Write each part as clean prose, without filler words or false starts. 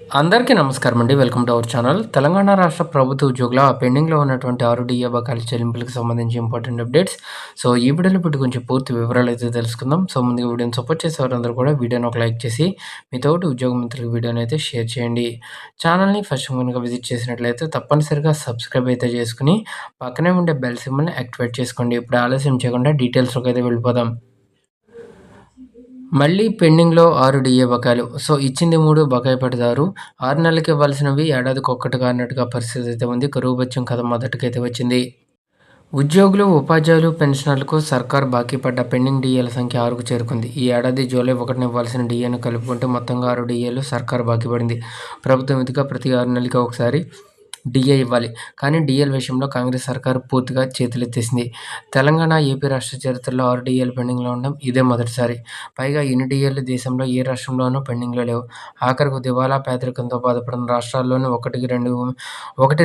అందరికీ నమస్కారం అండి. Welcome to our channel. Telangana రాష్ట్ర ప్రభుత్వ ఉద్యోగుల పెండింగ్‌లో ఉన్నటువంటి 6 డిఏ బకాయిల చెల్లింపులకు సంబంధించి ఇంపార్టెంట్ అప్డేట్స్. సో, ఈ వీడియోలో ఇప్పుడు కొంచెం పూర్తి వివరాలైతే తెలుసుకుందాం. సో, ముందుగా వీడియోని సపోర్ట్ చేసేవారందరూ కూడా వీడియోని ఒక లైక్ చేసి, మీ తోటి ఉద్యోగ మిత్రులకు వీడియోనైతే షేర్ చేయండి. ఛానల్‌ని ఫస్ట్ టైం గనుక విజిట్ చేసినట్లయితే తప్పనిసరిగా సబ్స్క్రైబ్ అయితే చేసుకొని, పక్కనే ఉండే బెల్ సింబల్‌ని యాక్టివేట్ చేసుకోండి. ఇప్పుడు ఆలస్యం చేయకుండా డీటెయిల్స్‌లోకి అయితే వెళ్ళిపోదాం. మళ్ళీ పెండింగ్‌లో 6 డీఏ బకాయిలు. సో, ఇచ్చింది 3 బకాయి పడతారు. 6 నెలలకి ఇవ్వాల్సినవి ఏడాదికి ఒక్కటిగా అన్నట్టుగా పరిస్థితి అయితే ఉంది. కరువు బత్యం కథ మొదటికైతే వచ్చింది. ఉద్యోగులు, ఉపాధ్యాయులు, పెన్షనర్లకు సర్కార్ బాకీ పడ్డ పెండింగ్ డీఏల సంఖ్య 6కు చేరుకుంది. ఈ ఏడాది జూలై 1న ఇవ్వాల్సిన డీఏను కలుపుకుంటే మొత్తంగా 6 డీఏలు సర్కారు బాకీ పడింది. ప్రభుత్వం విధిగా ప్రతి 6 నెలలకి ఒకసారి డీఏ ఇవ్వాలి. కానీ డీఏల విషయంలో కాంగ్రెస్ సర్కారు పూర్తిగా చేతులెత్తేసింది. తెలంగాణ, ఏపీ రాష్ట్ర చరిత్రలో 6 డీఏలు పెండింగ్‌లో ఉండడం ఇదే మొదటిసారి. పైగా ఇన్ని డీఏలు దేశంలో ఏ రాష్ట్రంలోనూ పెండింగ్‌లో లేవు. ఆఖరకు దివాలా, పేదరికంతో బాధపడుతున్న రాష్ట్రాల్లోనే 1,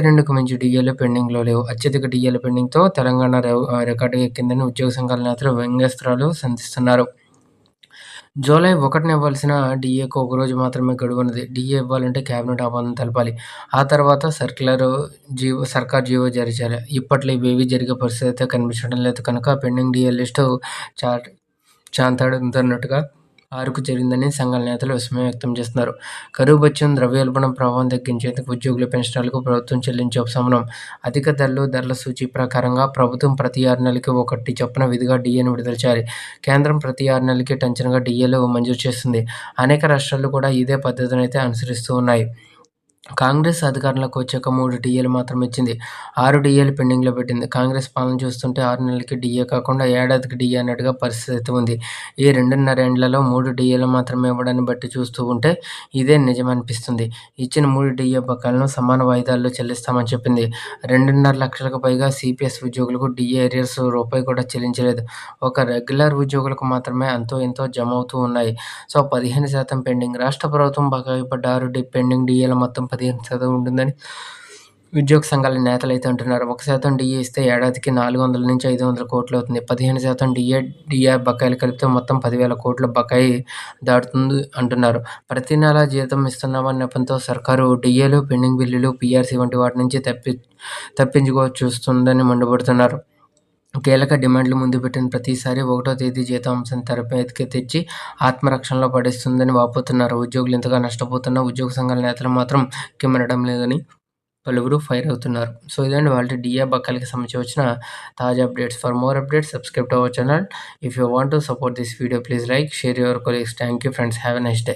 2కు మించి డీఏలు పెండింగ్‌లో లేవు. అత్యధిక డీఏల పెండింగ్‌తో తెలంగాణ రికార్డు ఎక్కిందని ఉద్యోగ సంఘాల నేతలు వ్యంగ్యాస్త్రాలు సంధిస్తున్నారు. జూలై 1న ఇవ్వాల్సిన డీఏకు ఒకరోజు మాత్రమే గడువున్నది. డీఏ ఇవ్వాలంటే కేబినెట్ ఆమోదం తెలపాలి. ఆ తర్వాత సర్కారు జీవో జారీ చేయాలి. ఇప్పట్లో ఇవేవీ జరిగే పరిస్థితి అయితే కనిపించడం లేదు కనుక పెండింగ్ డీఏ లిస్టు చాట్ చాంతాడంతున్నట్టుగా 6కు చేరిందని సంఘాల నేతలు విస్మయం వ్యక్తం చేస్తున్నారు. కరువు భత్యం, ద్రవ్యోల్బణం ప్రభావం తగ్గించేందుకు ఉద్యోగులు, పెన్షనర్లకు ప్రభుత్వం చెల్లించే ఉపశమనం. అధిక ధరల సూచీ ప్రకారంగా ప్రభుత్వం ప్రతి 6 నెలలకి ఒకటి చొప్పున విధిగా డీఏను విడుదల చేయాలి. కేంద్రం ప్రతి 6 నెలలకి టంచనుగా డీఏలు మంజూరు చేస్తుంది. అనేక రాష్ట్రాలు కూడా ఇదే పద్ధతినైతే అనుసరిస్తూ ఉన్నాయి. కాంగ్రెస్ అధికారంలోకి వచ్చాక 3 డీఏలు మాత్రమే ఇచ్చింది. 6 డీఏలు పెండింగ్‌లో పెట్టింది. కాంగ్రెస్ పాలన చూస్తుంటే 6 నెలలకి డీఏ కాకుండా ఏడాదికి డీఏ అన్నట్టుగా పరిస్థితి ఉంది. ఈ 2.5 ఏండ్లలో 3 డీఏలు మాత్రమే ఇవ్వడాన్ని బట్టి చూస్తూ ఉంటే ఇదే నిజమనిపిస్తుంది. ఇచ్చిన 3 డీఏ బకాయిలను సమాన వాయిదాల్లో చెల్లిస్తామని చెప్పింది. 2.5 లక్షలకు పైగా సీపీఎస్ ఉద్యోగులకు డీఏ అరియర్స్ రూపాయి కూడా చెల్లించలేదు. ఒక రెగ్యులర్ ఉద్యోగులకు మాత్రమే అంతో ఇంతో జమవుతూ ఉన్నాయి. So, 15% pending. రాష్ట్ర ప్రభుత్వం బకాయి పడ్డ 6 పెండింగ్ డీఏల మొత్తం 15% ఉంటుందని ఉద్యోగ సంఘాల నేతలైతే అంటున్నారు. 1% డీఏ ఇస్తే ఏడాదికి 400-500 కోట్లు అవుతుంది. 15% డీఏ బకాయిలు కలిపితే మొత్తం 10,000 కోట్ల బకాయి దాటుతుంది అంటున్నారు. ప్రతి నెలా జీతం ఇస్తున్నామన్న నెపంతో సర్కారు డీఏలు, పెండింగ్ బిల్లులు, పీఆర్సీ వంటి వాటి నుంచి తప్పించుకో చూస్తుందని మండిపడుతున్నారు. కీలక డిమాండ్లు ముందు పెట్టిన ప్రతిసారి 1వ తేదీ జీతం అంశాన్ని తెరపైకి తెచ్చి ఆత్మరక్షణలో పడేస్తుందని వాపోతున్నారు. ఉద్యోగులు ఇంతగా నష్టపోతున్నా ఉద్యోగ సంఘాల నేతలు మాత్రం కిమ్మనడం లేదని పలువురు ఫైర్ అవుతున్నారు. సో, ఇదండి వాళ్ళ డీఏ బకాయిలకి సంబంధించి వచ్చిన తాజా updates. For more updates subscribe to our channel. If you want to support this video please like, share your colleagues. Thank you friends. Have a nice day.